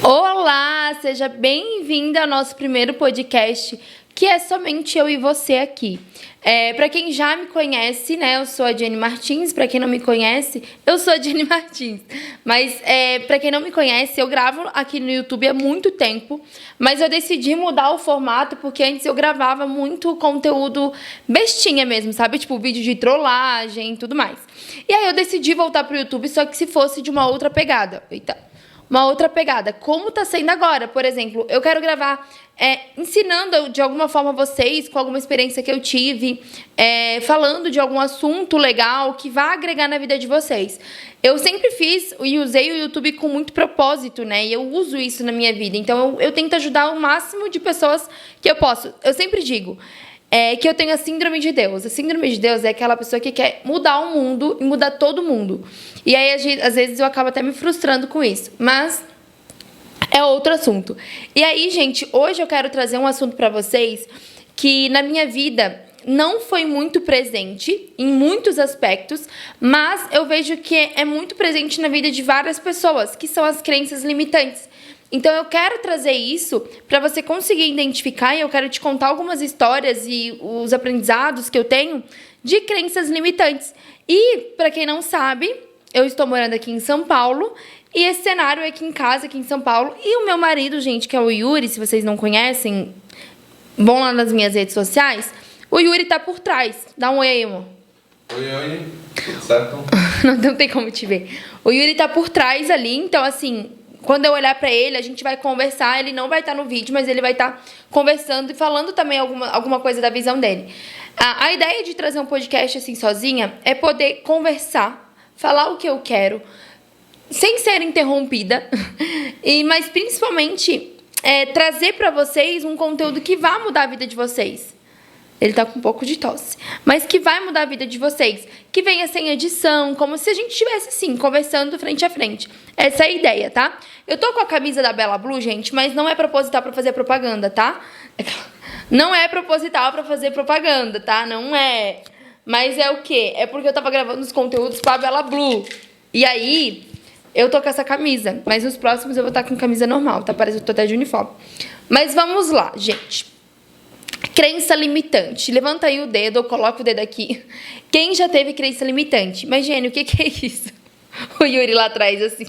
Olá, seja bem-vinda ao nosso primeiro podcast, que é somente eu e você aqui. Para quem já me conhece, né, eu sou a Jenny Martins. Para quem não me conhece, eu sou a Jenny Martins. Mas para quem não me conhece, eu gravo aqui no YouTube há muito tempo, mas eu decidi mudar o formato porque antes eu gravava muito conteúdo bestinha mesmo, sabe? Tipo vídeo de trollagem e tudo mais. E aí eu decidi voltar pro YouTube, só que se fosse de uma outra pegada. Uma outra pegada, como tá sendo agora. Por exemplo, eu quero gravar ensinando de alguma forma vocês, com alguma experiência que eu tive, falando de algum assunto legal que vá agregar na vida de vocês. Eu sempre fiz e usei o YouTube com muito propósito, né? E eu uso isso na minha vida. Então, eu tento ajudar o máximo de pessoas que eu posso. Eu sempre digo que eu tenho a síndrome de Deus. A síndrome de Deus é aquela pessoa que quer mudar o mundo e mudar todo mundo. E aí, às vezes, eu acabo até me frustrando com isso. Mas é outro assunto. E aí, gente, hoje eu quero trazer um assunto para vocês que na minha vida não foi muito presente em muitos aspectos, mas eu vejo que é muito presente na vida de várias pessoas, que são as crenças limitantes. Então, eu quero trazer isso para você conseguir identificar e eu quero te contar algumas histórias e os aprendizados que eu tenho de crenças limitantes. E, para quem não sabe, eu estou morando aqui em São Paulo e esse cenário é aqui em casa, aqui em São Paulo. E o meu marido, gente, que é o Yuri, se vocês não conhecem, vão lá nas minhas redes sociais. O Yuri tá por trás. Dá um oi aí, amor. Oi, tudo certo? Não tem como te ver. O Yuri tá por trás ali, então assim, quando eu olhar pra ele, a gente vai conversar. Ele não vai estar no vídeo, mas ele vai estar conversando e falando também alguma coisa da visão dele. A ideia de trazer um podcast assim sozinha é poder conversar, falar o que eu quero, sem ser interrompida, mas principalmente trazer pra vocês um conteúdo que vá mudar a vida de vocês. Ele tá com um pouco de tosse. Mas que vai mudar a vida de vocês. Que venha sem edição, como se a gente estivesse, assim, conversando frente a frente. Essa é a ideia, tá? Eu tô com a camisa da Bella Blue, gente, mas não é proposital pra fazer propaganda, tá? Não é proposital pra fazer propaganda, tá? Não é. Mas é o quê? É porque eu tava gravando os conteúdos pra Bella Blue. E aí, eu tô com essa camisa. Mas nos próximos eu vou estar com camisa normal, tá? Parece que eu tô até de uniforme. Mas vamos lá, gente. Crença limitante. Levanta aí o dedo, ou coloca o dedo aqui. Quem já teve crença limitante? Mas, Jenny, o que é isso? O Yuri lá atrás, assim.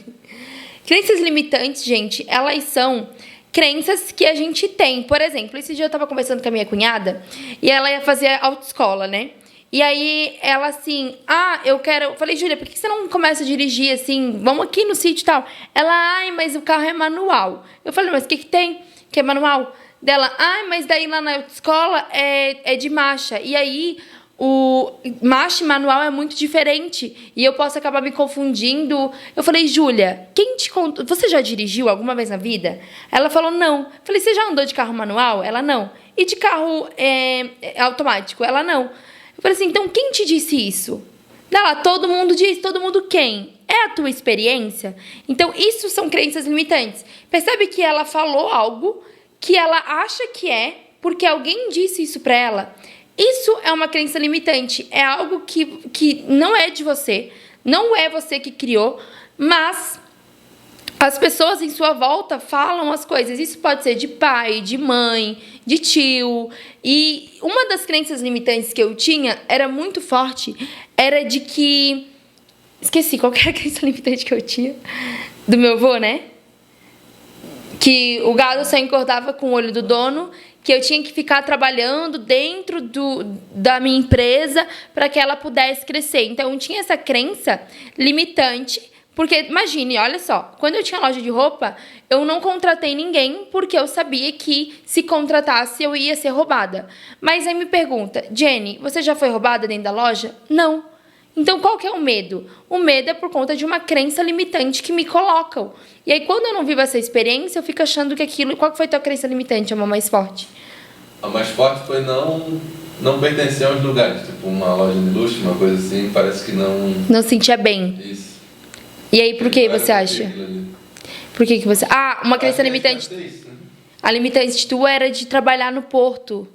Crenças limitantes, gente, elas são crenças que a gente tem. Por exemplo, esse dia eu tava conversando com a minha cunhada e ela ia fazer autoescola, né? E aí, ela assim, eu quero... Eu falei, Júlia, por que você não começa a dirigir assim? Vamos aqui no sítio e tal. Ela, mas o carro é manual. Eu falei, mas o que tem que é manual? Dela, mas daí lá na escola é de marcha. E aí, o marcha e manual é muito diferente. E eu posso acabar me confundindo. Eu falei, Júlia, quem te contou? Você já dirigiu alguma vez na vida? Ela falou, não. Eu falei, você já andou de carro manual? Ela, não. E de carro automático? Ela, não. Eu falei assim, então quem te disse isso? Dela, todo mundo diz. Todo mundo quem? É a tua experiência? Então, isso são crenças limitantes. Percebe que ela falou algo que ela acha que é, porque alguém disse isso pra ela. Isso é uma crença limitante. É algo que não é de você, não é você que criou, mas as pessoas em sua volta falam as coisas. Isso pode ser de pai, de mãe, de tio. E uma das crenças limitantes que eu tinha, era muito forte, era de que... Esqueci, qual que era a crença limitante que eu tinha? Do meu avô, né? Que o gado só engordava com o olho do dono, que eu tinha que ficar trabalhando dentro da minha empresa para que ela pudesse crescer. Então, eu tinha essa crença limitante, porque, imagine, olha só, quando eu tinha loja de roupa, eu não contratei ninguém porque eu sabia que se contratasse eu ia ser roubada. Mas aí me pergunta, Jenny, você já foi roubada dentro da loja? Não. Então, qual que é o medo? O medo é por conta de uma crença limitante que me colocam. E aí, quando eu não vivo essa experiência, eu fico achando que aquilo... Qual que foi a tua crença limitante, amor, mais forte? A mais forte foi não pertencer aos lugares. Tipo, uma loja de luxo, uma coisa assim, parece que não... Não sentia bem. Isso. E aí, por que você acha? Por que você... uma crença limitante... Isso, né? A limitante tua era de trabalhar no porto.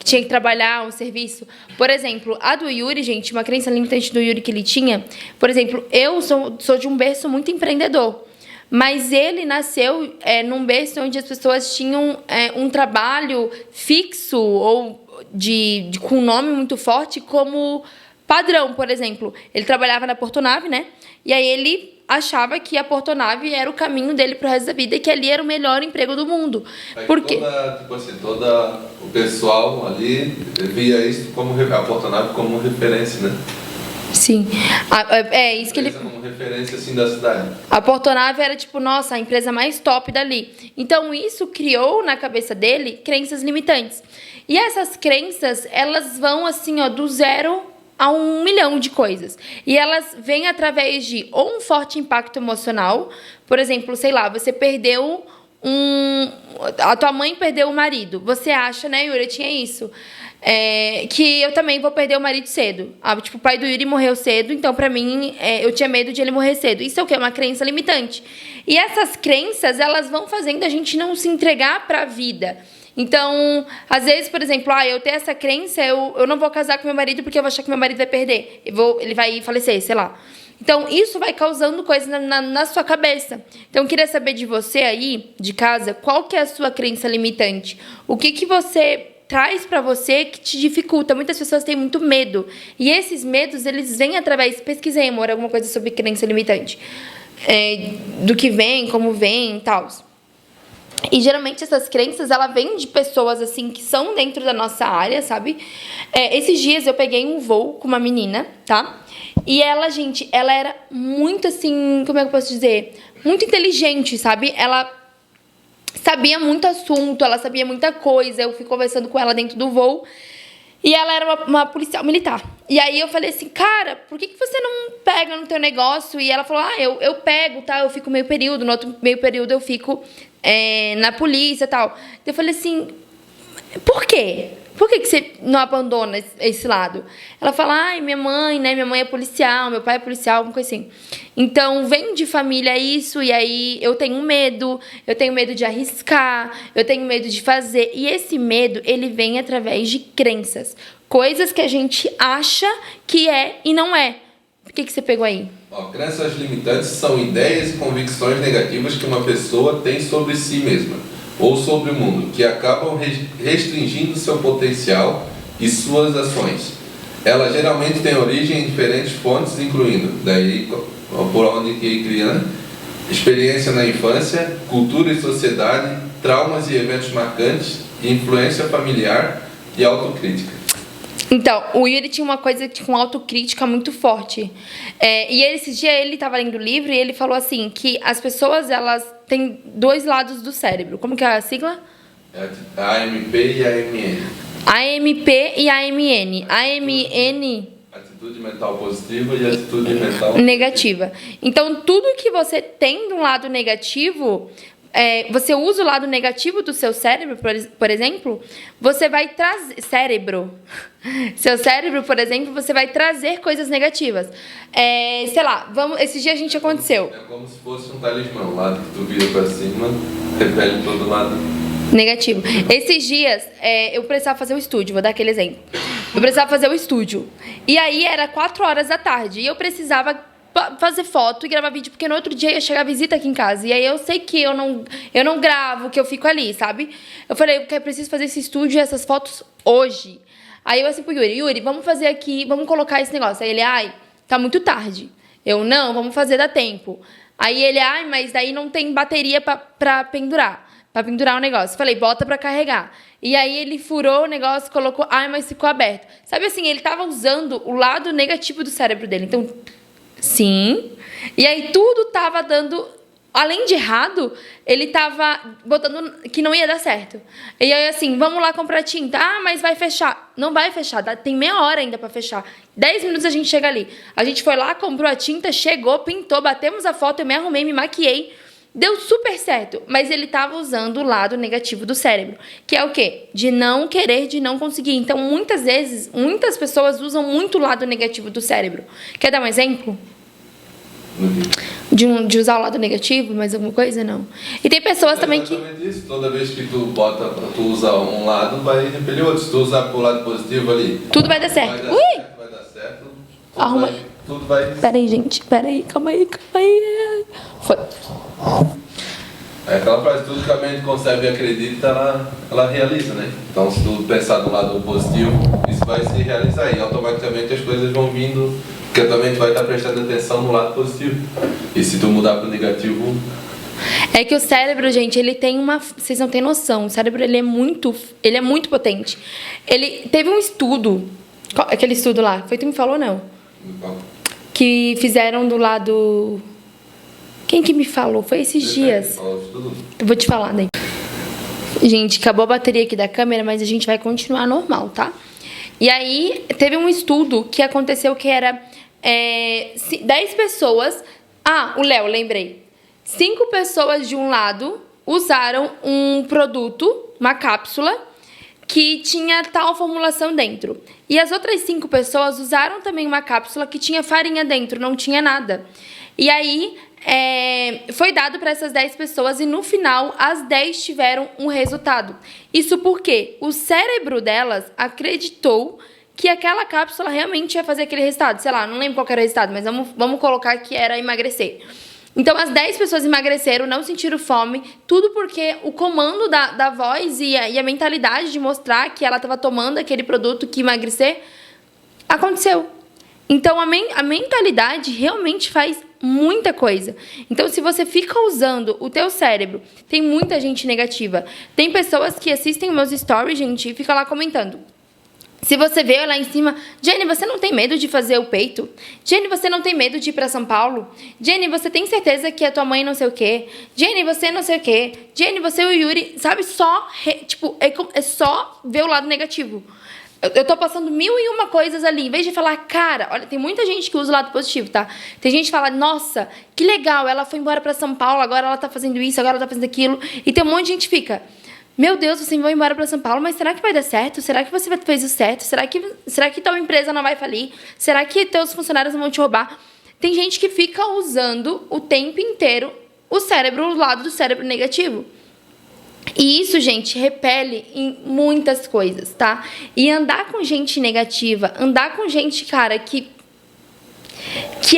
Tinha que trabalhar um serviço. Por exemplo, a do Yuri, gente, uma crença limitante do Yuri que ele tinha, por exemplo, eu sou de um berço muito empreendedor. mas ele nasceu num berço onde as pessoas tinham um trabalho fixo ou com um nome muito forte como padrão, por exemplo. Ele trabalhava na Portonave, né? E aí ele achava que a Portonave era o caminho dele pro resto da vida e que ali era o melhor emprego do mundo. Porque Toda o pessoal ali via isso como a Portonave como referência, né? Sim. É isso que ele... Como referência, assim, da cidade. A Portonave era, tipo, nossa, a empresa mais top dali. Então, isso criou na cabeça dele crenças limitantes. E essas crenças, elas vão, assim, ó, do 0 a 1 milhão de coisas. E elas vêm através de ou um forte impacto emocional. Por exemplo, sei lá, você perdeu a tua mãe perdeu o marido. Você acha, né, Yuri, tinha isso. Que eu também vou perder o marido cedo. Tipo, o pai do Yuri morreu cedo, então pra mim, eu tinha medo de ele morrer cedo. Isso é o quê? Uma crença limitante. E essas crenças, elas vão fazendo a gente não se entregar pra vida. Então, às vezes, por exemplo, eu tenho essa crença, eu não vou casar com meu marido porque eu vou achar que meu marido vai perder. Ele vai falecer, sei lá. Então, isso vai causando coisas na sua cabeça. Então, eu queria saber de você aí, de casa, qual que é a sua crença limitante? O que você traz pra você que te dificulta? Muitas pessoas têm muito medo. E esses medos, eles vêm através... Pesquisei, amor, alguma coisa sobre crença limitante. Do que vem, como vem e tal. E geralmente essas crenças, ela vem de pessoas assim que são dentro da nossa área, sabe? Esses dias eu peguei um voo com uma menina, tá? E ela, gente, ela era muito assim, como é que eu posso dizer? Muito inteligente, sabe? Ela sabia muito assunto, ela sabia muita coisa. Eu fui conversando com ela dentro do voo. E ela era uma policial militar. E aí eu falei assim, cara, por que você não pega no teu negócio? E ela falou, eu pego, tá? Eu fico meio período, no outro meio período eu fico na polícia e tal. Eu falei assim, por quê? Por que você não abandona esse lado? Ela fala, minha mãe, né? Minha mãe é policial, meu pai é policial, alguma coisa assim. Então, vem de família isso, e aí eu tenho medo de arriscar, eu tenho medo de fazer. E esse medo, ele vem através de crenças. Coisas que a gente acha que é e não é. Por que você pegou aí? Crenças limitantes são ideias e convicções negativas que uma pessoa tem sobre si mesma ou sobre o mundo, que acabam restringindo seu potencial e suas ações. Elas geralmente têm origem em diferentes fontes, incluindo, daí por onde que cria, né? Experiência na infância, cultura e sociedade, traumas e eventos marcantes, influência familiar e autocrítica. Então, o Yuri tinha uma coisa com autocrítica muito forte. E esses dias ele estava lendo o livro e ele falou assim, que as pessoas, elas têm 2 lados do cérebro. Como que é a sigla? A AMP e a AMN. AMP e AMN. AMN... Atitude mental positiva e atitude mental negativa. Então, tudo que você tem de um lado negativo... você usa o lado negativo do seu cérebro, por exemplo, você vai trazer... Seu cérebro, por exemplo, você vai trazer coisas negativas. Sei lá, esse dia a gente aconteceu. É como se fosse um talismã. O lado que tu vira pra cima, repele todo lado negativo. Esses dias, eu precisava fazer o estúdio, vou dar aquele exemplo. Eu precisava fazer o estúdio. E aí, era 4 horas da tarde. E eu precisava fazer foto e gravar vídeo, porque no outro dia ia chegar visita aqui em casa. E aí eu sei que eu não gravo, que eu fico ali, sabe? Eu falei, eu preciso fazer esse estúdio e essas fotos hoje. Aí eu assim pro Yuri, vamos fazer aqui, vamos colocar esse negócio. Aí ele, tá muito tarde. Eu, não, vamos fazer, dá tempo. Aí ele, mas daí não tem bateria pra pendurar o negócio. Falei, bota pra carregar. E aí ele furou o negócio, colocou, mas ficou aberto. Sabe assim, ele tava usando o lado negativo do cérebro dele. Então, sim. E aí tudo tava dando... Além de errado, ele tava botando que não ia dar certo. E aí assim, vamos lá comprar tinta. Mas vai fechar. Não vai fechar, tem meia hora ainda pra fechar. 10 minutos a gente chega ali. A gente foi lá, comprou a tinta, chegou, pintou, batemos a foto, eu me arrumei, me maquiei. Deu super certo. Mas ele tava usando o lado negativo do cérebro. Que é o quê? De não querer, de não conseguir. Então, muitas vezes, muitas pessoas usam muito o lado negativo do cérebro. Quer dar um exemplo? De usar o lado negativo, mais alguma coisa? Não. E tem pessoas também que... Isso. Toda vez que tu usa um lado, vai repelir outro. Se tu usar pro lado positivo ali... Tudo vai dar certo. Vai dar certo. Tudo vai... Peraí, gente. Calma aí. Foi. É aquela frase, tudo que a mente concebe e acredita, ela realiza, né? Então, se tu pensar do lado positivo, isso vai se realizar e automaticamente as coisas vão vindo, porque a tua mente vai estar prestando atenção no lado positivo. E se tu mudar para o negativo... É que o cérebro, gente, ele tem uma... Vocês não têm noção. O cérebro, ele é muito potente. Ele teve um estudo... Aquele estudo lá. Foi tu que me falou, não? Que fizeram do lado... Quem que me falou? Foi esses dias. Eu vou te falar daí. Gente, acabou a bateria aqui da câmera, mas a gente vai continuar normal, tá? E aí, teve um estudo que aconteceu que era 10 pessoas... Ah, o Léo, lembrei. 5 pessoas de um lado usaram um produto, uma cápsula, que tinha tal formulação dentro. E as outras 5 pessoas usaram também uma cápsula que tinha farinha dentro, não tinha nada. E aí, foi dado para essas 10 pessoas e no final, as 10 tiveram um resultado. Isso porque o cérebro delas acreditou que aquela cápsula realmente ia fazer aquele resultado. Sei lá, não lembro qual era o resultado, mas vamos colocar que era emagrecer. Então, as 10 pessoas emagreceram, não sentiram fome, tudo porque o comando da voz e a mentalidade de mostrar que ela estava tomando aquele produto que emagrecer, aconteceu. Então, a mentalidade realmente faz muita coisa. Então, se você fica usando o teu cérebro, tem muita gente negativa. Tem pessoas que assistem meus stories, gente, e ficam lá comentando. Se você vê lá em cima, Jenny, você não tem medo de fazer o peito? Jenny, você não tem medo de ir pra São Paulo? Jenny, você tem certeza que a tua mãe não sei o quê? Jenny, você não sei o quê? Jenny, você e o Yuri, sabe? É só ver o lado negativo. Eu tô passando 1001 coisas ali. Em vez de falar, cara, olha, tem muita gente que usa o lado positivo, tá? Tem gente que fala, nossa, que legal, ela foi embora pra São Paulo, agora ela tá fazendo isso, agora ela tá fazendo aquilo. E tem um monte de gente que fica... Meu Deus, você vai embora para São Paulo, mas será que vai dar certo? Será que você fez o certo? Será que tua empresa não vai falir? Será que teus funcionários não vão te roubar? Tem gente que fica usando o tempo inteiro o lado do cérebro negativo. E isso, gente, repele em muitas coisas, tá? E andar com gente negativa, andar com gente, cara, que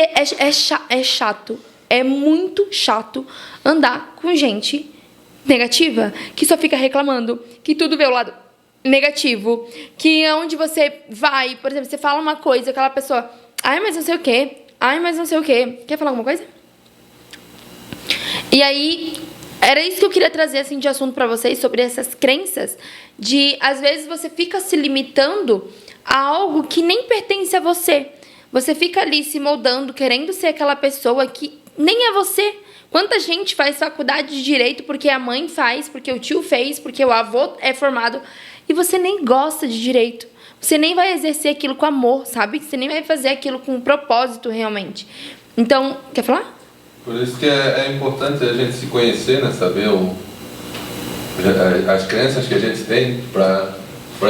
é chato. É muito chato andar com gente negativa, que só fica reclamando, que tudo vê o lado negativo, que onde você vai, por exemplo, você fala uma coisa, aquela pessoa, ai, mas não sei o quê, ai, mas não sei o quê. Quer falar alguma coisa? E aí, era isso que eu queria trazer, assim, de assunto pra vocês, sobre essas crenças, de, às vezes, você fica se limitando a algo que nem pertence a você. Você fica ali se moldando, querendo ser aquela pessoa que nem é você. Quanta gente faz faculdade de direito porque a mãe faz, porque o tio fez, porque o avô é formado, e você nem gosta de direito. Você nem vai exercer aquilo com amor, sabe? Você nem vai fazer aquilo com propósito realmente. Então, quer falar? Por isso que é importante a gente se conhecer, né? Saber as crenças que a gente tem para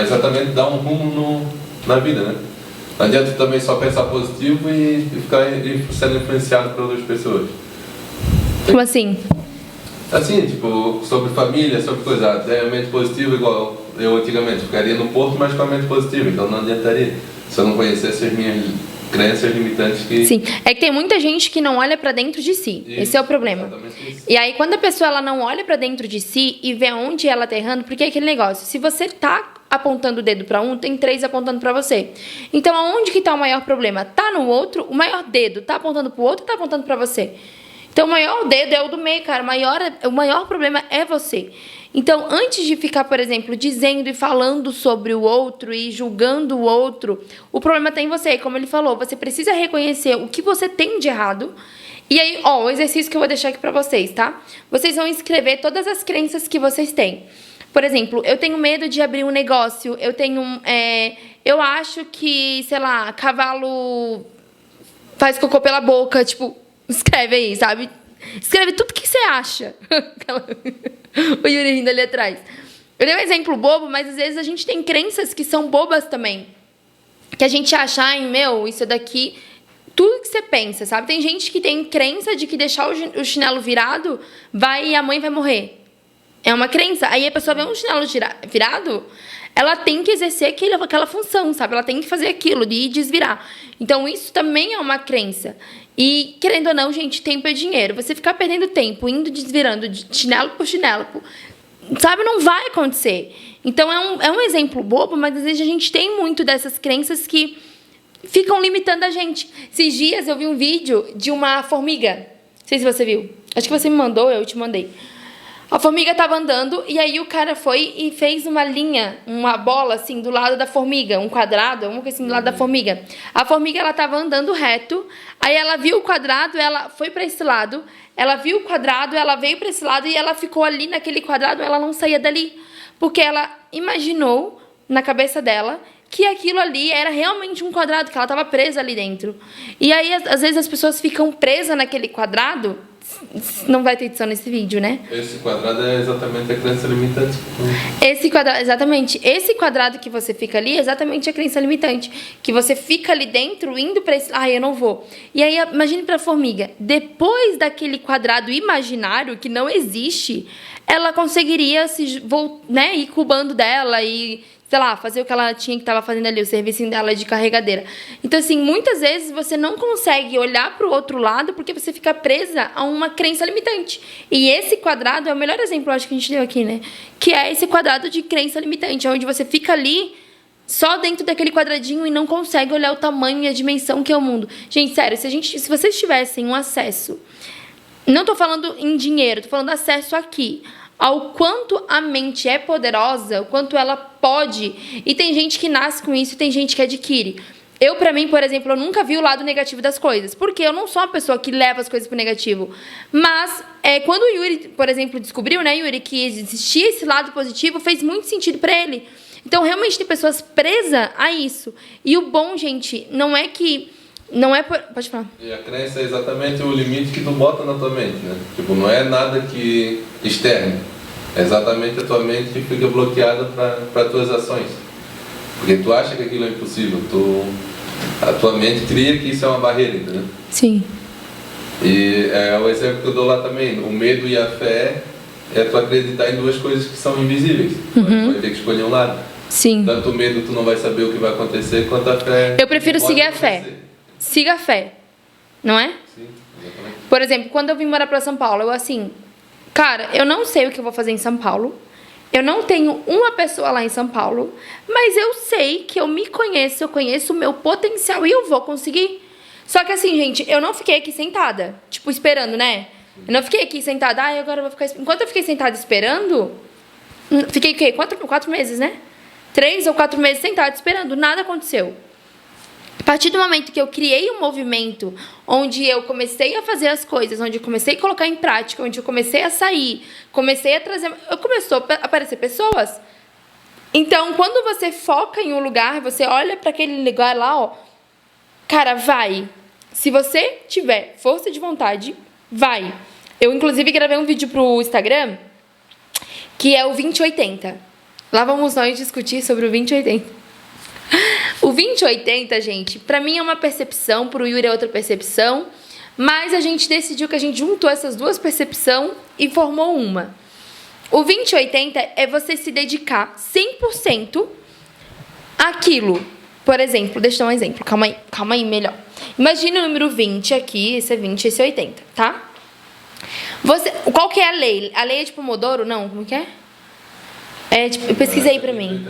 exatamente dar um rumo na vida, né? Não adianta também só pensar positivo e ficar sendo influenciado por outras pessoas. Como assim? Assim, tipo, sobre família, sobre coisa, a mente positiva igual eu antigamente, ficaria no Porto, mas com a mente positiva, então não adiantaria se eu não conhecesse as minhas crenças limitantes que... Sim, é que tem muita gente que não olha pra dentro de si, esse é o problema. Isso. E aí quando a pessoa ela não olha pra dentro de si e vê onde ela tá errando, porque é aquele negócio, se você tá apontando o dedo pra um, tem 3 apontando pra você. Então aonde que tá o maior problema? Tá no outro, o maior dedo tá apontando pro outro ou tá apontando pra você? Então, o maior dedo é o do meio, cara. O maior problema é você. Então, antes de ficar, por exemplo, dizendo e falando sobre o outro e julgando o outro, o problema está em você. Como ele falou, você precisa reconhecer o que você tem de errado. E aí, ó, o exercício que eu vou deixar aqui para vocês, tá? Vocês vão escrever todas as crenças que vocês têm. Por exemplo, eu tenho medo de abrir um negócio. Eu acho que, sei lá, cavalo faz cocô pela boca, tipo... Escreve aí, sabe? Escreve tudo que você acha. O Yuri rindo ali atrás. Eu dei um exemplo bobo, mas às vezes a gente tem crenças que são bobas também. Que a gente acha, ai, meu, isso daqui... Tudo que você pensa, sabe? Tem gente que tem crença de que deixar o chinelo virado, a mãe vai morrer. É uma crença. Aí a pessoa vê um chinelo virado, ela tem que exercer aquela função, sabe? Ela tem que fazer aquilo, de desvirar. Então, isso também é uma crença. E, querendo ou não, gente, tempo é dinheiro. Você ficar perdendo tempo, indo desvirando de chinelo por chinelo, sabe, não vai acontecer. Então, é um exemplo bobo, mas às vezes a gente tem muito dessas crenças que ficam limitando a gente. Esses dias eu vi um vídeo de uma formiga. Não sei se você viu. Acho que você me mandou, eu te mandei. A formiga estava andando e aí o cara foi e fez uma linha, uma bola assim do lado da formiga, um quadrado, alguma coisa assim do lado da formiga. A formiga ela estava andando reto, aí ela viu o quadrado, ela foi para esse lado, ela viu o quadrado, ela veio para esse lado e ela ficou ali naquele quadrado, ela não saía dali, porque ela imaginou na cabeça dela que aquilo ali era realmente um quadrado, que ela estava presa ali dentro. E aí às vezes as pessoas ficam presas naquele quadrado. Não vai ter edição nesse vídeo, né? Esse quadrado é exatamente a crença limitante. Esse quadrado, exatamente. Esse quadrado que você fica ali é exatamente a crença limitante. Que você fica ali dentro, indo para esse... eu não vou. E aí, imagine para a formiga. Depois daquele quadrado imaginário, que não existe, ela conseguiria ir com o bando dela e... sei lá, fazer o que ela tinha que estava fazendo ali, o serviço dela de carregadeira. Então, assim, muitas vezes você não consegue olhar para o outro lado porque você fica presa a uma crença limitante. E esse quadrado é o melhor exemplo, acho que a gente deu aqui, né? Que é esse quadrado de crença limitante, onde você fica ali só dentro daquele quadradinho e não consegue olhar o tamanho e a dimensão que é o mundo. Gente, sério, se vocês tivessem um acesso... Não estou falando em dinheiro, estou falando acesso aqui... ao quanto a mente é poderosa, o quanto ela pode. E tem gente que nasce com isso e tem gente que adquire. Eu, pra mim, por exemplo, eu nunca vi o lado negativo das coisas. Porque eu não sou uma pessoa que leva as coisas pro negativo. Mas, quando o Yuri, por exemplo, descobriu, né, Yuri, que existia esse lado positivo, fez muito sentido pra ele. Então, realmente, tem pessoas presas a isso. E o bom, gente, não é que... Pode falar. E a crença é exatamente o limite que tu bota na tua mente, né? Tipo, não é nada que externo. É exatamente a tua mente que fica bloqueada para tuas ações. Porque tu acha que aquilo é impossível. A tua mente cria que isso é uma barreira, entendeu? Sim. E é o exemplo que eu dou lá também. O medo e a fé é tu acreditar em duas coisas que são invisíveis. Tu vai ter que escolher um lado. Sim. Tanto o medo tu não vai saber o que vai acontecer, quanto a fé... Eu prefiro seguir a fé. Siga a fé, não é? Sim, exatamente. Por exemplo, quando eu vim morar para São Paulo, eu assim, cara, eu não sei o que eu vou fazer em São Paulo, eu não tenho uma pessoa lá em São Paulo, mas eu sei que eu me conheço, eu conheço o meu potencial e eu vou conseguir. Só que assim, gente, eu não fiquei aqui sentada, tipo, esperando, né? Eu não fiquei aqui sentada, agora eu vou ficar... Enquanto eu fiquei sentada esperando, fiquei o quê? 4 meses, né? 3 ou 4 meses sentada esperando, nada aconteceu. A partir do momento que eu criei um movimento onde eu comecei a fazer as coisas, onde eu comecei a colocar em prática, onde eu comecei a sair, comecei a trazer... Começou a aparecer pessoas. Então, quando você foca em um lugar, você olha para aquele lugar lá, ó, cara, vai. Se você tiver força de vontade, vai. Eu, inclusive, gravei um vídeo pro Instagram, que é o 2080. Lá vamos nós discutir sobre o 2080. O 2080, gente, pra mim é uma percepção, pro Yuri é outra percepção, mas a gente decidiu que a gente juntou essas duas percepções e formou uma. O 2080 é você se dedicar 100% àquilo. Por exemplo, deixa eu dar um exemplo, calma aí, melhor. Imagina o número 20 aqui, esse é 20, esse é 80, tá? Qual que é a lei? A lei é de Pomodoro? Não, como que é? Eu pesquisei pra mim.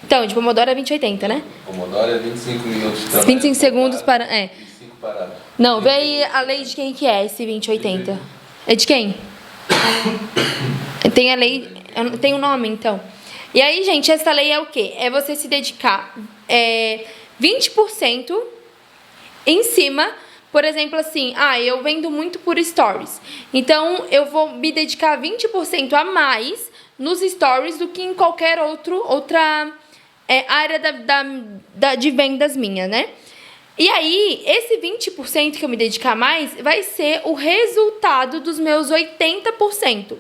Então, de Pomodoro é 20-80, né? Pomodoro é 25 minutos de trabalho. 25 segundos para... 25 paradas. Não, vê aí a lei de quem que é esse 20-80. É de quem? Tem a lei... Tem um nome, então. E aí, gente, essa lei é o quê? É você se dedicar 20% em cima... Por exemplo, assim, eu vendo muito por stories. Então, eu vou me dedicar 20% a mais nos stories do que em qualquer outra área de vendas minha, né? E aí, esse 20% que eu me dedicar mais vai ser o resultado dos meus 80%.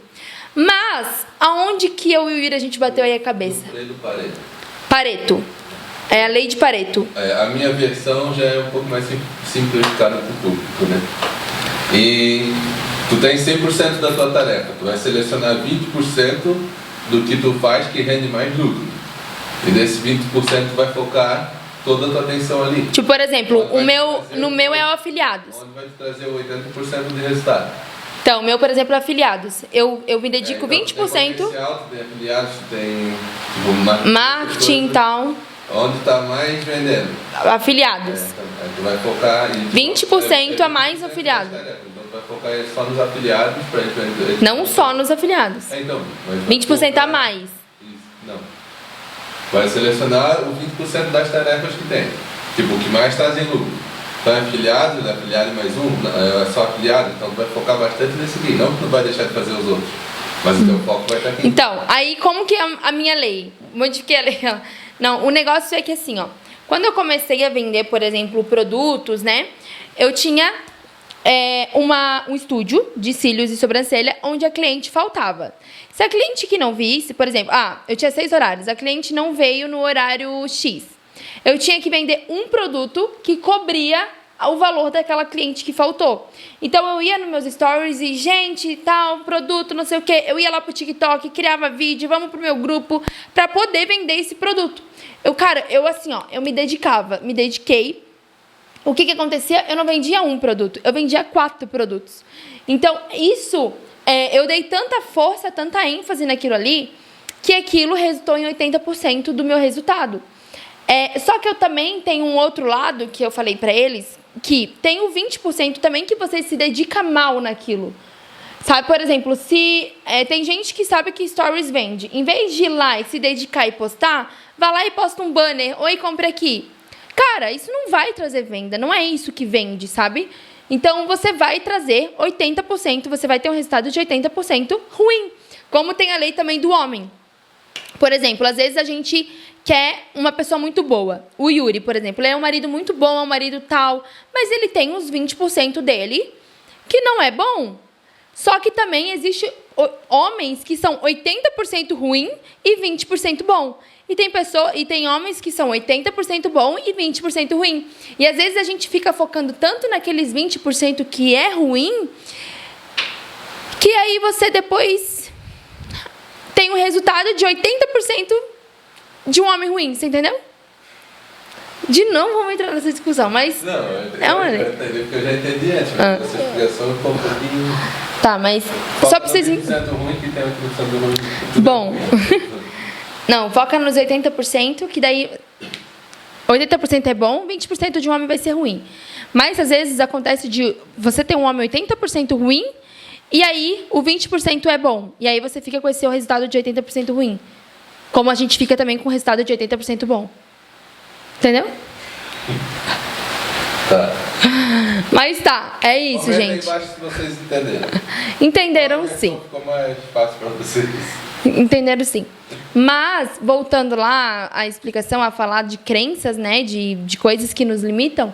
Mas, aonde que eu e o Yuri a gente bateu aí a cabeça? Lei do Pareto. Pareto. É a lei de Pareto. A minha versão já é um pouco mais simplificada para o público, né? E tu tem 100% da tua tarefa. Tu vai selecionar 20% do que tu faz que rende mais lucro. E desse 20% tu vai focar toda a tua atenção ali. Tipo, por exemplo, no meu é o afiliados. Onde vai te trazer 80% de resultado. Então, o meu, por exemplo, é afiliados. Eu me dedico então, 20%. Tu tem afiliados, tu tem tipo, marketing e tal. Onde está mais vendendo? Afiliados. Então, aí tu vai focar em 20% a mais afiliado. Então tu vai focar só nos afiliados para ele. Não só nos afiliados. Então, 20% a mais. Isso, não. Vai selecionar o 20% das tarefas que tem. Tipo, o que mais trazem lucro. Então é afiliado mais um, é só afiliado, então tu vai focar bastante nesse aqui. Não que tu vai deixar de fazer os outros, mas o teu foco vai estar aqui. Então, aí como que é a minha lei? Modifiquei a lei. Não, o negócio é que assim, ó. Quando eu comecei a vender, por exemplo, produtos, né? Eu tinha um estúdio de cílios e sobrancelha onde a cliente faltava. Se a cliente que não visse, por exemplo, eu tinha 6 horários, a cliente não veio no horário X. Eu tinha que vender um produto que cobria o valor daquela cliente que faltou. Então, eu ia nos meus stories e, gente, tal, produto, não sei o quê. Eu ia lá pro TikTok, criava vídeo, vamos pro meu grupo, pra poder vender esse produto. Eu me dediquei. O que acontecia? Eu não vendia um produto, eu vendia 4 produtos. Então, isso, eu dei tanta força, tanta ênfase naquilo ali, que aquilo resultou em 80% do meu resultado. Só que eu também tenho um outro lado que eu falei pra eles, que tem o 20% também que você se dedica mal naquilo. Sabe, por exemplo, se tem gente que sabe que stories vende. Em vez de ir lá e se dedicar e postar, vai lá e posta um banner. Oi, compre aqui. Cara, isso não vai trazer venda. Não é isso que vende, sabe? Então, você vai trazer 80%, você vai ter um resultado de 80% ruim. Como tem a lei também do homem. Por exemplo, às vezes a gente quer uma pessoa muito boa. O Yuri, por exemplo, ele é um marido muito bom, é um marido tal, mas ele tem uns 20% dele que não é bom. Só que também existe homens que são 80% ruim e 20% bom. E tem homens que são 80% bom e 20% ruim. E às vezes a gente fica focando tanto naqueles 20% que é ruim, que aí você depois tem um resultado de 80% de um homem ruim, você entendeu? De novo, vamos entrar nessa discussão, mas... Não, eu já entendi antes, mas essa explicação ficou um pouquinho... Tá, mas só pra vocês... ruim que tem 80% ruim. Bom, não, foca nos 80%, que daí 80% é bom, 20% de um homem vai ser ruim. Mas às vezes acontece de você ter um homem 80% ruim, e aí o 20% é bom. E aí você fica com esse resultado de 80% ruim. Como a gente fica também com o resultado de 80% bom. Entendeu? Tá. Mas tá, é isso, Comenta gente. aí embaixo se vocês entenderam. Entenderam sim. Ficou mais fácil para vocês. Entenderam sim. Mas, voltando lá à explicação, a falar de crenças, né, de coisas que nos limitam,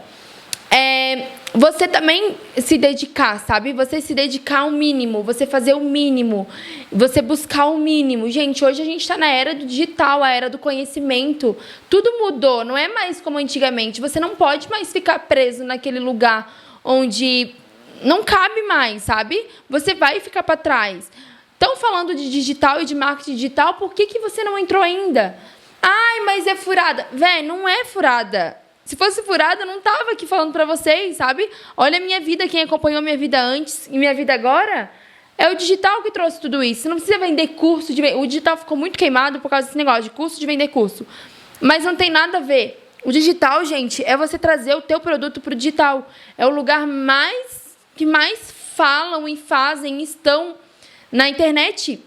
você também se dedicar, sabe? Você se dedicar ao mínimo, você fazer o mínimo, você buscar o mínimo. Gente, hoje a gente está na era do digital, a era do conhecimento. Tudo mudou, não é mais como antigamente. Você não pode mais ficar preso naquele lugar onde não cabe mais, sabe? Você vai ficar para trás. Estão falando de digital e de marketing digital, por que você não entrou ainda? Ai, mas é furada. Véi, não é furada. Se fosse furada, eu não tava aqui falando pra vocês, sabe? Olha a minha vida, quem acompanhou minha vida antes e minha vida agora, é o digital que trouxe tudo isso. Você não precisa vender curso. O digital ficou muito queimado por causa desse negócio de curso, de vender curso. Mas não tem nada a ver. O digital, gente, é você trazer o teu produto pro digital. É o lugar que mais falam e fazem, estão na internet.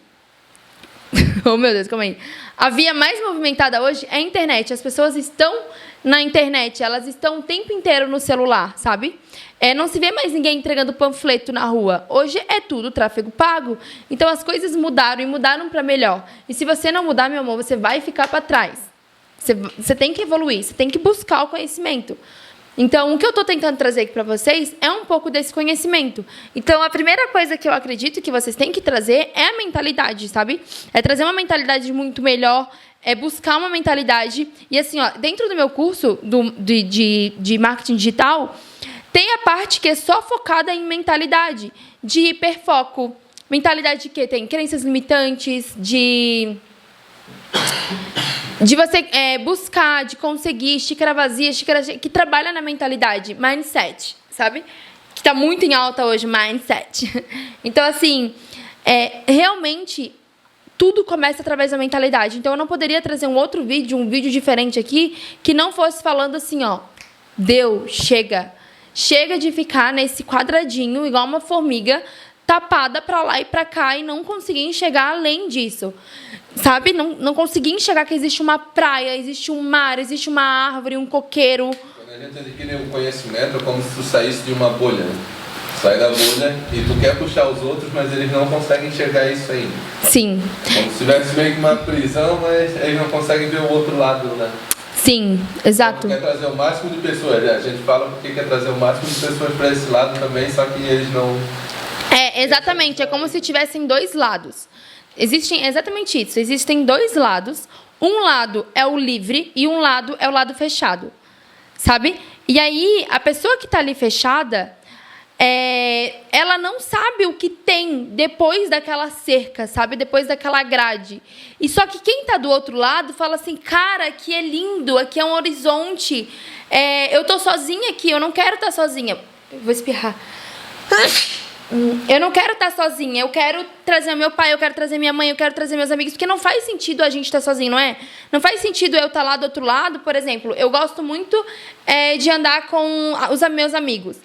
Oh, meu Deus, calma aí. A via mais movimentada hoje é a internet. As pessoas estão na internet, elas estão o tempo inteiro no celular, sabe? Não se vê mais ninguém entregando panfleto na rua. Hoje é tudo tráfego pago. Então, as coisas mudaram e mudaram para melhor. E se você não mudar, meu amor, você vai ficar para trás. Você tem que evoluir, você tem que buscar o conhecimento. Então, o que eu estou tentando trazer aqui para vocês é um pouco desse conhecimento. Então, a primeira coisa que eu acredito que vocês têm que trazer é a mentalidade, sabe? É trazer uma mentalidade muito melhor, é buscar uma mentalidade. E assim, ó, dentro do meu curso de marketing digital, tem a parte que é só focada em mentalidade, de hiperfoco. Mentalidade de quê? Tem crenças limitantes, De você buscar, de conseguir, xícara vazia, xícara cheia, que trabalha na mentalidade, mindset, sabe? Que tá muito em alta hoje, mindset. Então, assim, realmente, tudo começa através da mentalidade. Então, eu não poderia trazer um vídeo diferente aqui, que não fosse falando assim, ó, deu, chega. Chega de ficar nesse quadradinho, igual uma formiga, tapada para lá e para cá e não conseguir enxergar além disso. Sabe? Não conseguir enxergar que existe uma praia, existe um mar, existe uma árvore, um coqueiro. Quando a gente adquire um conhecimento, é como se tu saísse de uma bolha. Sai da bolha e tu quer puxar os outros, mas eles não conseguem enxergar isso ainda. Sim. Como se tivesse meio que uma prisão, mas eles não conseguem ver o outro lado, né? Sim, exato. Quer trazer o máximo de pessoas. A gente fala porque quer trazer o máximo de pessoas para esse lado também, só que eles não... Exatamente. É como se tivessem dois lados. Existem exatamente isso. Existem dois lados. Um lado é o livre e um lado é o lado fechado. Sabe? E aí, a pessoa que está ali fechada, ela não sabe o que tem depois daquela cerca, sabe? Depois daquela grade. E só que quem está do outro lado fala assim, cara, aqui é lindo, aqui é um horizonte. Eu tô sozinha aqui, eu não quero estar sozinha. Eu vou espirrar. Eu não quero estar sozinha, eu quero trazer meu pai, eu quero trazer minha mãe, eu quero trazer meus amigos, porque não faz sentido a gente estar sozinho, não é? Não faz sentido eu estar lá do outro lado, por exemplo. Eu gosto muito de andar com os meus amigos,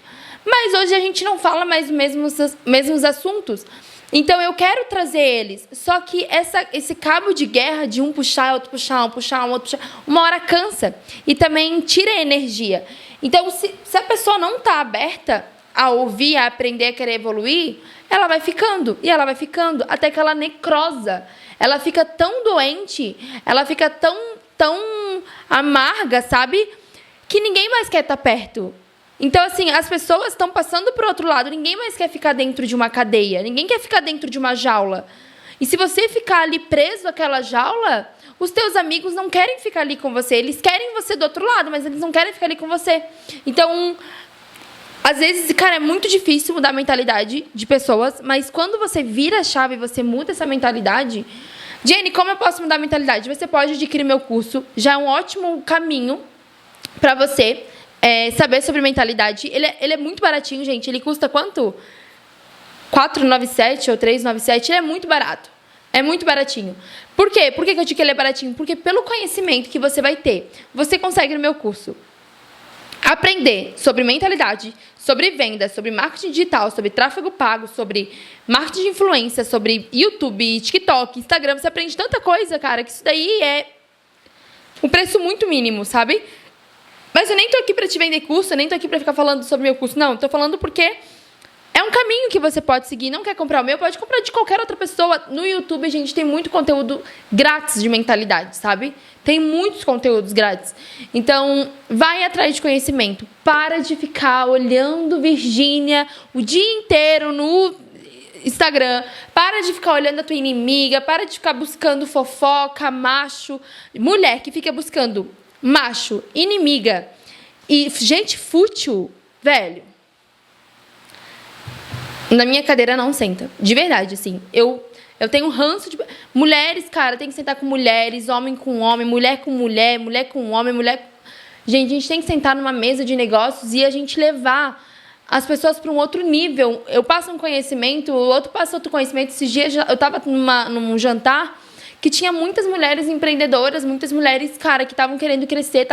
mas hoje a gente não fala mais os mesmos assuntos. Então eu quero trazer eles, só que esse cabo de guerra de um puxar, outro puxar, um puxar, um outro puxar, uma hora cansa e também tira a energia. Então se a pessoa não está aberta a ouvir, a aprender, a querer evoluir, ela vai ficando, e ela vai ficando, até que ela necrosa. Ela fica tão doente, ela fica tão amarga, sabe? Que ninguém mais quer estar perto. Então, assim, as pessoas estão passando para o outro lado, ninguém mais quer ficar dentro de uma cadeia, ninguém quer ficar dentro de uma jaula. E se você ficar ali preso àquela jaula, os teus amigos não querem ficar ali com você, eles querem você do outro lado, mas eles não querem ficar ali com você. Então... às vezes, cara, é muito difícil mudar a mentalidade de pessoas, mas quando você vira a chave e você muda essa mentalidade... Jenny, como eu posso mudar a mentalidade? Você pode adquirir meu curso, já é um ótimo caminho para você saber sobre mentalidade. Ele é muito baratinho, gente. Ele custa quanto? R$4,97 ou R$3,97? Ele é muito barato. É muito baratinho. Por quê? Por que eu digo que ele é baratinho? Porque pelo conhecimento que você vai ter, você consegue no meu curso aprender sobre mentalidade, sobre venda, sobre marketing digital, sobre tráfego pago, sobre marketing de influência, sobre YouTube, TikTok, Instagram. Você aprende tanta coisa, cara, que isso daí é um preço muito mínimo, sabe? Mas eu nem tô aqui para te vender curso, eu nem tô aqui para ficar falando sobre meu curso. Não, tô falando porque é um caminho que você pode seguir. Não quer comprar o meu, pode comprar de qualquer outra pessoa. No YouTube, a gente tem muito conteúdo grátis de mentalidade, sabe? Tem muitos conteúdos grátis. Então, vai atrás de conhecimento. Para de ficar olhando Virgínia o dia inteiro no Instagram. Para de ficar olhando a tua inimiga. Para de ficar buscando fofoca, macho. Mulher que fica buscando macho, inimiga e gente fútil, velho. Na minha cadeira não senta. De verdade, assim. Eu tenho um ranço de... mulheres, cara, tem que sentar com mulheres, homem com homem, mulher com mulher, mulher com homem, mulher... Gente, a gente tem que sentar numa mesa de negócios e a gente levar as pessoas para um outro nível. Eu passo um conhecimento, o outro passa outro conhecimento. Esses dias eu estava num jantar que tinha muitas mulheres empreendedoras, muitas mulheres, cara, que estavam querendo crescer,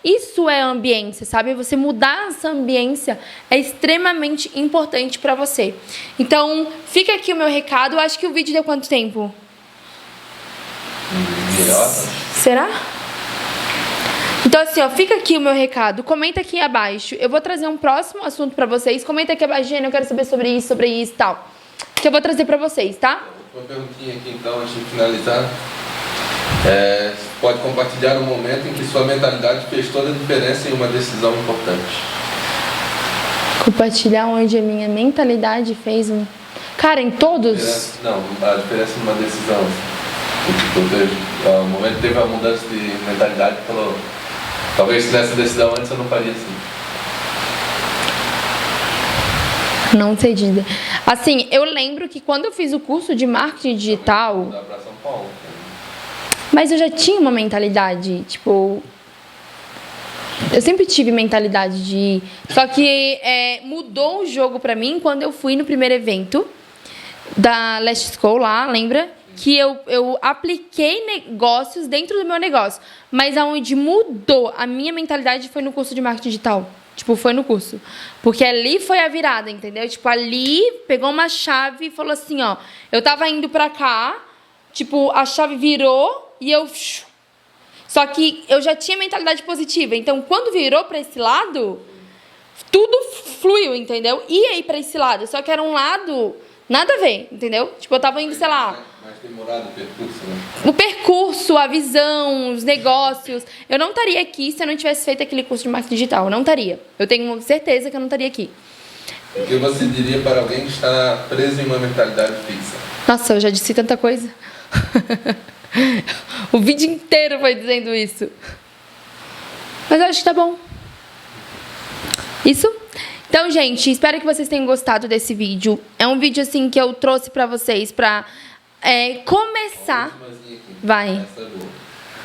Isso é ambiência, sabe? Você mudar essa ambiência é extremamente importante para você. Então, fica aqui o meu recado. Eu acho que o vídeo deu quanto tempo? Será? Então, assim, ó, fica aqui o meu recado. Comenta aqui abaixo. Eu vou trazer um próximo assunto para vocês. Comenta aqui abaixo, Jenny, eu quero saber sobre isso e tal. Que eu vou trazer para vocês, tá? Uma perguntinha aqui então, antes de finalizar. Pode compartilhar um momento em que sua mentalidade fez toda a diferença em uma decisão importante. Compartilhar onde a minha mentalidade fez um... Cara, em todos? Não, a diferença numa decisão. O momento que teve a mudança de mentalidade, falou, talvez se nessa decisão antes eu não faria assim. Não sei dizer. Assim, eu lembro que quando eu fiz o curso de marketing digital... Mudar para São Paulo. Mas eu já tinha uma mentalidade, tipo... Eu sempre tive mentalidade de... Só que mudou o jogo pra mim quando eu fui no primeiro evento da Last School lá, lembra? Que eu apliquei negócios dentro do meu negócio. Mas aonde mudou a minha mentalidade foi no curso de marketing digital. Tipo, foi no curso. Porque ali foi a virada, entendeu? Tipo, ali pegou uma chave e falou assim, ó... Eu tava indo pra cá, tipo, a chave virou e eu... Só que eu já tinha mentalidade positiva. Então, quando virou pra esse lado, tudo fluiu, entendeu? Ia ir pra esse lado. Só que era um lado nada a ver, entendeu? Tipo, eu tava indo, sei lá... Mais demorado o percurso, né? O percurso, a visão, os negócios. Eu não estaria aqui se eu não tivesse feito aquele curso de marketing digital. Eu não estaria. Eu tenho certeza que eu não estaria aqui. O que você diria para alguém que está preso em uma mentalidade fixa? Nossa, eu já disse tanta coisa. O vídeo inteiro foi dizendo isso. Mas eu acho que tá bom. Isso? Então, gente, espero que vocês tenham gostado desse vídeo. É um vídeo, assim, que eu trouxe pra vocês pra começar... Vai. Essa é boa.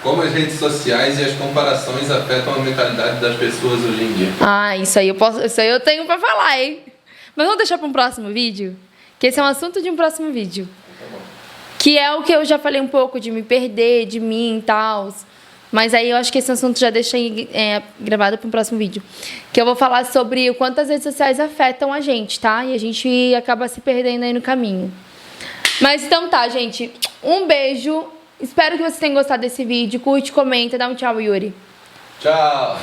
Como as redes sociais e as comparações afetam a mentalidade das pessoas hoje em dia? Ah, isso aí eu tenho pra falar, hein? Mas vamos deixar pra um próximo vídeo? Que esse é um assunto de um próximo vídeo. Que é o que eu já falei um pouco, de me perder, de mim e tal. Mas aí eu acho que esse assunto já deixa gravado para um próximo vídeo. Que eu vou falar sobre o quanto as redes sociais afetam a gente, tá? E a gente acaba se perdendo aí no caminho. Mas então tá, gente. Um beijo. Espero que vocês tenham gostado desse vídeo. Curte, comenta. Dá um tchau, Yuri. Tchau!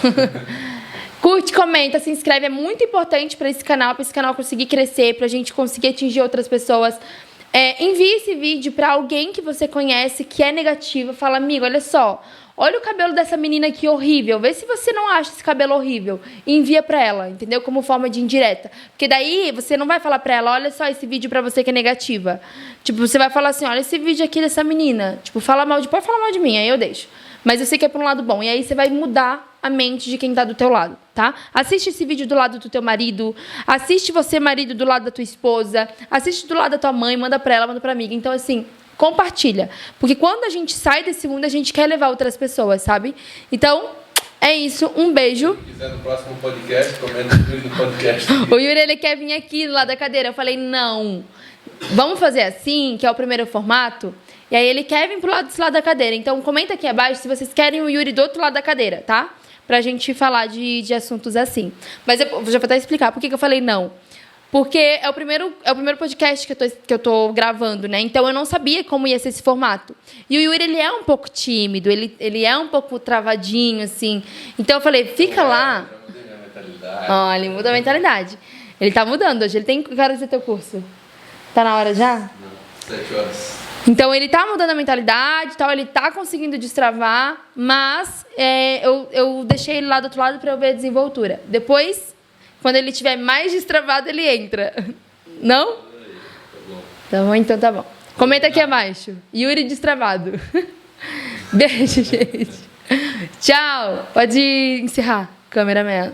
Curte, comenta, se inscreve. É muito importante para esse canal conseguir crescer, pra gente conseguir atingir outras pessoas. Envie esse vídeo para alguém que você conhece que é negativo. Fala, amigo, olha só. Olha o cabelo dessa menina aqui horrível. Vê se você não acha esse cabelo horrível. E envia pra ela, entendeu? Como forma de indireta. Porque daí você não vai falar pra ela, olha só esse vídeo pra você que é negativa. Tipo, você vai falar assim, olha esse vídeo aqui dessa menina. Tipo, pode falar mal de mim, aí eu deixo. Mas eu sei que é pra um lado bom. E aí você vai mudar a mente de quem tá do teu lado, tá? Assiste esse vídeo do lado do teu marido. Assiste você, marido, do lado da tua esposa. Assiste do lado da tua mãe. Manda pra ela, manda pra amiga. Então, assim... Compartilha. Porque quando a gente sai desse mundo, a gente quer levar outras pessoas, sabe? Então, é isso. Um beijo. Se quiser no próximo podcast, comenta no podcast. O Yuri, ele quer vir aqui do lado da cadeira. Eu falei, não. Vamos fazer assim, que é o primeiro formato. E aí ele quer vir desse lado da cadeira. Então, comenta aqui abaixo se vocês querem o Yuri do outro lado da cadeira, tá? Pra gente falar de assuntos assim. Mas eu já vou até explicar por que eu falei não. Porque é o primeiro podcast que eu tô gravando, né? Então, eu não sabia como ia ser esse formato. E o Yuri, ele é um pouco tímido, ele é um pouco travadinho, assim. Então, eu falei, fica lá. Já mudei minha mentalidade. Ó, ele muda a mentalidade. Ele tá mudando hoje. Ele tem... Quero fazer teu curso. Tá na hora já? Não, 7 horas. Então, ele tá mudando a mentalidade e tal. Ele tá conseguindo destravar. Mas eu deixei ele lá do outro lado pra eu ver a desenvoltura. Depois... Quando ele estiver mais destravado, ele entra. Não? Tá bom, então tá bom. Comenta aqui abaixo. Yuri destravado. Beijo, gente. Tchau. Pode encerrar, cameraman.